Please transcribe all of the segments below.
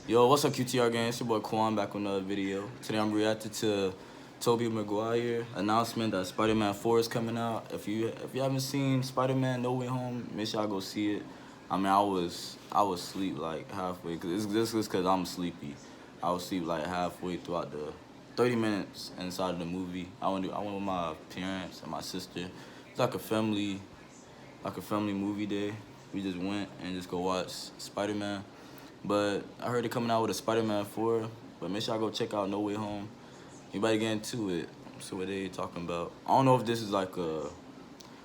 Yo, what's up, QTR gang? It's your boy Quan back with another video. Today I'm reacting to Tobey Maguire announcement that Spider-Man 4 is coming out. If you haven't seen Spider-Man No Way Home, make sure y'all go see it. I mean, I was asleep like halfway, cause this is cause I'm sleepy. I was asleep like halfway throughout the 30 minutes inside of the movie. I went with my parents and my sister. It's like a family movie day. We just went and just go watch Spider-Man. But I heard it coming out with a Spider-Man 4. But make sure I go check out No Way Home. Anybody get into it? See what they talking about. I don't know if this is like I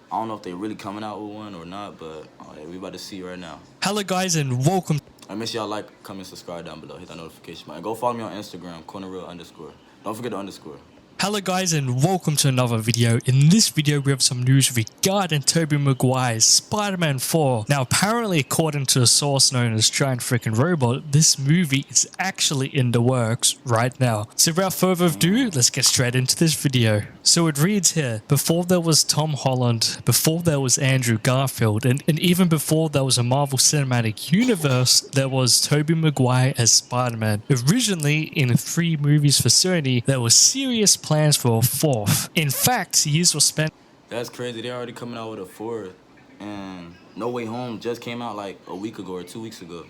don't know if they really coming out with one or not, but we about to see right now. Hello guys and welcome. And make sure y'all like, comment, subscribe down below. Hit that notification button. Go follow me on Instagram, QuanThaReal_. Don't forget the underscore. Hello guys and welcome to another video. In this video we have some news regarding Tobey Maguire's Spider-Man 4. Now apparently according to a source known as Giant Freaking Robot, this movie is actually in the works right now. So without further ado, let's get straight into this video. So it reads here, before there was Tom Holland, before there was Andrew Garfield, and even before there was a Marvel Cinematic Universe, there was Tobey Maguire as Spider-Man. Originally in 3 movies for Sony, there was serious plans for a 4th. In fact, years were spent. That's crazy. They're already coming out with a 4th, and No Way Home just came out like a week ago or 2 weeks ago.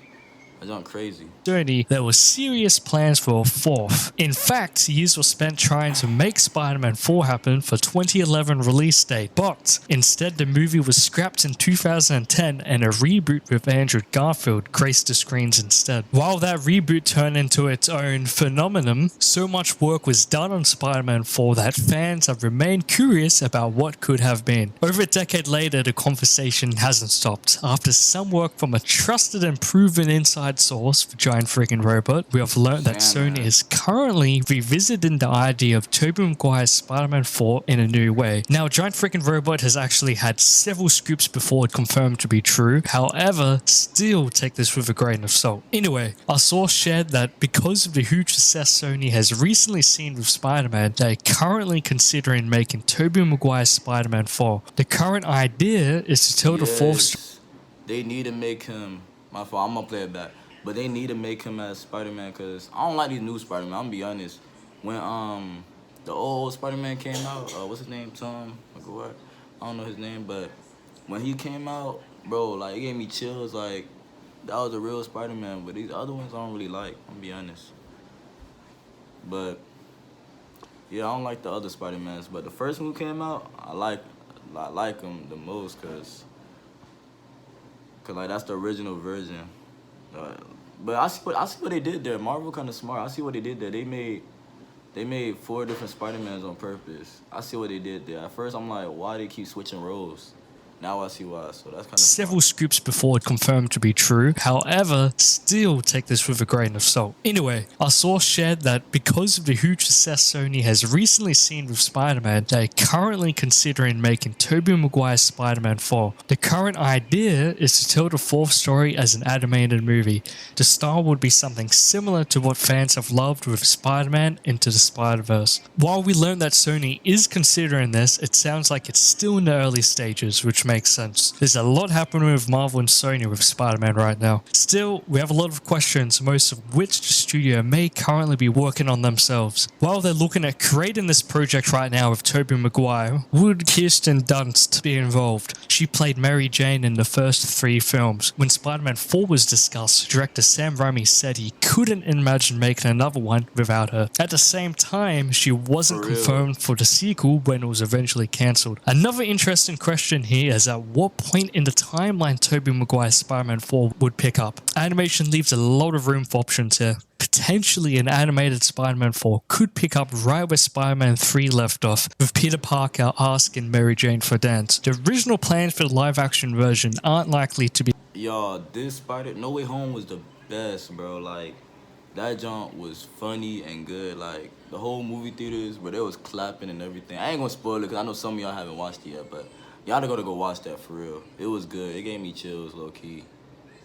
That's not crazy. Sony, there were serious plans for a 4th. In fact, years were spent trying to make Spider-Man 4 happen for 2011 release date, but instead the movie was scrapped in 2010 and a reboot with Andrew Garfield graced the screens instead. While that reboot turned into its own phenomenon, so much work was done on Spider-Man 4 that fans have remained curious about what could have been. Over a decade later, the conversation hasn't stopped. After some work from a trusted and proven inside source for Giant Freaking Robot, we have learned that Sony is currently revisiting the idea of Tobey Maguire's Spider-Man 4 in a new way. Now, Giant Freaking Robot has actually had several scoops before it confirmed to be true. However, still take this with a grain of salt. Anyway, our source shared that because of the huge success Sony has recently seen with Spider-Man, they are currently considering making Tobey Maguire's Spider-Man 4. The current idea is to tell the 4th story. They need to make him, my fault, I'm gonna play it back. But they need to make him as Spider-Man, because I don't like these new Spider-Man. I'm gonna be honest. When the old Spider-Man came out, what's his name? Tom Maguire? I don't know his name, but when he came out, bro, like it gave me chills. Like that was a real Spider-Man. But these other ones I don't really like. I'm gonna be honest. But yeah, I don't like the other Spider-Mans. But the first one who came out, I like him the most, cause like that's the original version. But I see what they did there. Marvel kind of smart. I see what they did there. They made 4 different Spider-Mans on purpose. I see what they did there. At first, I'm like, why they keep switching roles? Now I see why. So that's kind of several scoops before it confirmed to be true. However, still take this with a grain of salt. Anyway, our source shared that because of the huge success Sony has recently seen with Spider-Man, they are currently considering making Tobey Maguire's Spider-Man 4. The current idea is to tell the 4th story as an animated movie. The style would be something similar to what fans have loved with Spider-Man Into the Spider-Verse. While we learned that Sony is considering this, it sounds like it's still in the early stages, which makes sense. There's a lot happening with Marvel and Sony with Spider-Man right now. Still, we have a lot of questions, most of which the studio may currently be working on themselves. While they're looking at creating this project right now with Tobey Maguire, would Kirsten Dunst be involved? She played Mary Jane in the first 3 films. When Spider-Man 4 was discussed, director Sam Raimi said he couldn't imagine making another one without her. At the same time, she wasn't confirmed for the sequel when it was eventually cancelled. Another interesting question here is at what point in the timeline Tobey Maguire's Spider-Man 4 would pick up. Animation leaves a lot of room for options here. Potentially an animated Spider-Man 4 could pick up right where Spider-Man 3 left off, with Peter Parker asking Mary Jane for dance. The original plans for the live-action version aren't likely to be. Yo, this No Way Home was the best, bro. Like that jump was funny and good. Like the whole movie theaters where they was clapping and everything. I ain't gonna spoil it because I know some of y'all haven't watched it yet, but y'all gotta go watch that for real. It was good. It gave me chills, low key.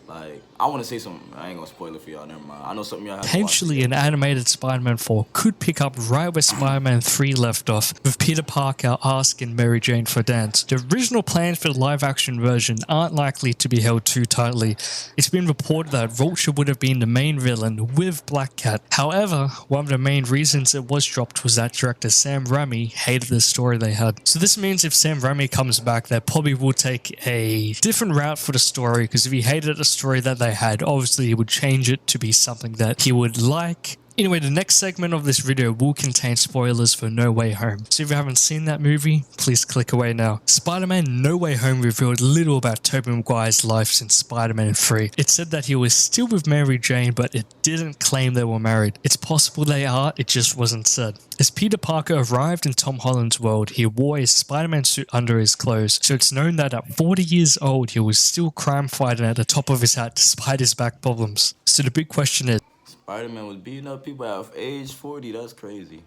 Like, I want to say something. I ain't gonna spoil it for y'all. Never mind. I know something y'all have to watch. Potentially, an animated Spider-Man 4 could pick up right where Spider-Man 3 left off, with Peter Parker asking Mary Jane for a dance. The original plans for the live-action version aren't likely to be held too tightly. It's been reported that Vulture would have been the main villain with Black Cat. However, one of the main reasons it was dropped was that director Sam Raimi hated the story they had. So this means if Sam Raimi comes back, they probably will take a different route for the story, because if he hated the story that they had, obviously he would change it to be something that he would like. Anyway, the next segment of this video will contain spoilers for No Way Home. So if you haven't seen that movie, please click away now. Spider-Man No Way Home revealed little about Tobey Maguire's life since Spider-Man 3. It said that he was still with Mary Jane, but it didn't claim they were married. It's possible they are, it just wasn't said. As Peter Parker arrived in Tom Holland's world, he wore his Spider-Man suit under his clothes, so it's known that at 40 years old, he was still crime fighting at the top of his hat despite his back problems. So the big question is, Spider-Man was beating up people at age 40. That's crazy.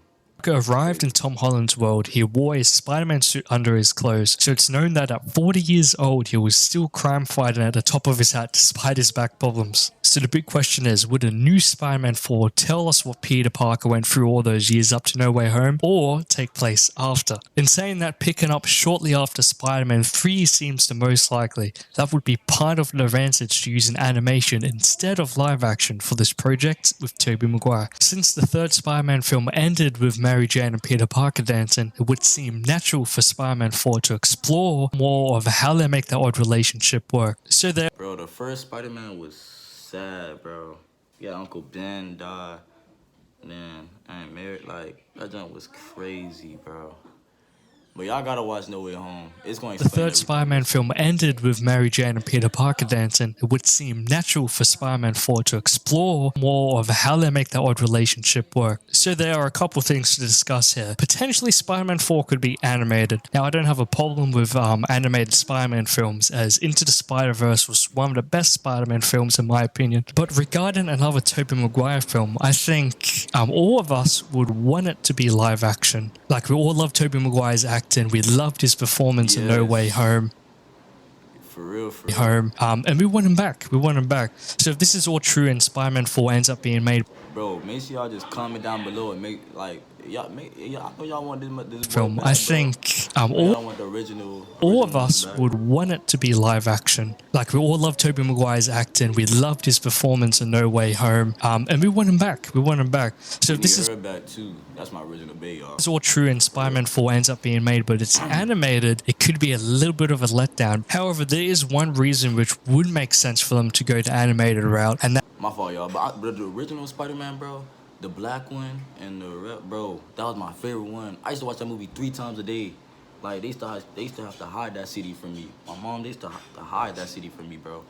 Arrived in Tom Holland's world, he wore his Spider-Man suit under his clothes, so it's known that at 40 years old, he was still crime fighting at the top of his hat despite his back problems. So the big question is, would a new Spider-Man 4 tell us what Peter Parker went through all those years up to No Way Home, or take place after? In saying that, picking up shortly after Spider-Man 3 seems the most likely. That would be part of the advantage to use an animation instead of live action for this project with Tobey Maguire. Since the third Spider-Man film ended with Mary Jane and Peter Parker dancing, it would seem natural for Spider-Man 4 to explore more of how they make their odd relationship work. So there. Bro, the first Spider-Man was sad, bro. Yeah, Uncle Ben died. Then Aunt Mary, like, that junk was crazy, bro. But y'all gotta watch No Way Home. It's going to The third Spider-Man film ended with Mary Jane and Peter Parker dancing. It would seem natural for Spider-Man 4 to explore more of how they make their odd relationship work. So there are a couple things to discuss here. Potentially Spider-Man 4 could be animated. Now I don't have a problem with animated Spider-Man films, as Into the Spider-Verse was one of the best Spider-Man films in my opinion. But regarding another Tobey Maguire film, I think all of us would want it to be live action. Like, we all love Tobey Maguire's acting. We loved his performance in No Way Home. For real. And we want him back. So if this is all true and Spider-Man 4 ends up being made, bro, make sure y'all just comment down below and make, like, y'all I know y'all want this film, back, I think y'all want the original all of us back. would want it to be live action. Like, we all love Tobey Maguire's acting. We loved his performance in No Way Home. And we want him back. So if this is back too, that's my original baby, y'all. It's all true and Spider-Man 4 ends up being made, but it's animated, it could be a little bit of a letdown. However, there is one reason which would make sense for them to go the animated route, and that My fault, y'all, but the original Spider-Man, bro, the black one and the red, bro, that was my favorite one. I used to watch that movie 3 times a day. Like, they used to have to hide that CD from me. My mom, they used to have to hide that CD from me, bro.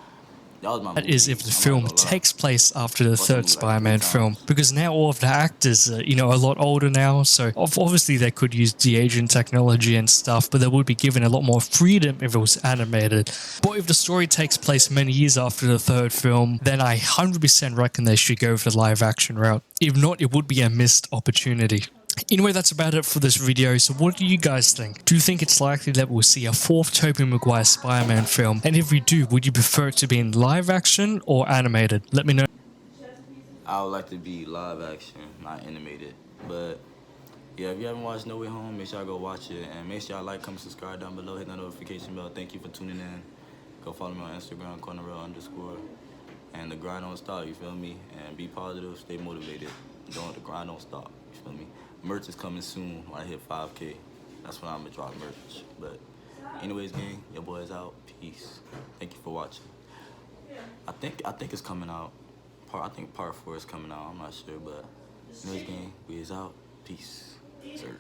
That was my movie. is if the film takes place after the third Spider-Man film, because now all of the actors are, a lot older now, so obviously they could use de-aging technology and stuff, but they would be given a lot more freedom if it was animated. But if the story takes place many years after the third film, then I 100% reckon they should go for the live action route. If not, it would be a missed opportunity. Anyway, that's about it for this video. So what do you guys think? Do you think it's likely that we'll see a fourth Tobey Maguire Spider-Man film? And if we do, would you prefer it to be in live action or animated? Let me know. I would like to be live action, not animated. But yeah, if you haven't watched No Way Home, make sure y'all go watch it. And make sure y'all like, comment, subscribe down below, hit that notification bell. Thank you for tuning in. Go follow me on Instagram, QuanThaReal_. And the grind don't stop, you feel me? And be positive, stay motivated. The grind don't stop, you feel me? Merch is coming soon when I hit 5K. That's when I'm gonna drop merch. But anyways, gang, your boy is out. Peace. Thank you for watching. I think it's coming out. I think part 4 is coming out. I'm not sure, but anyways, gang, we is out. Peace. Sir.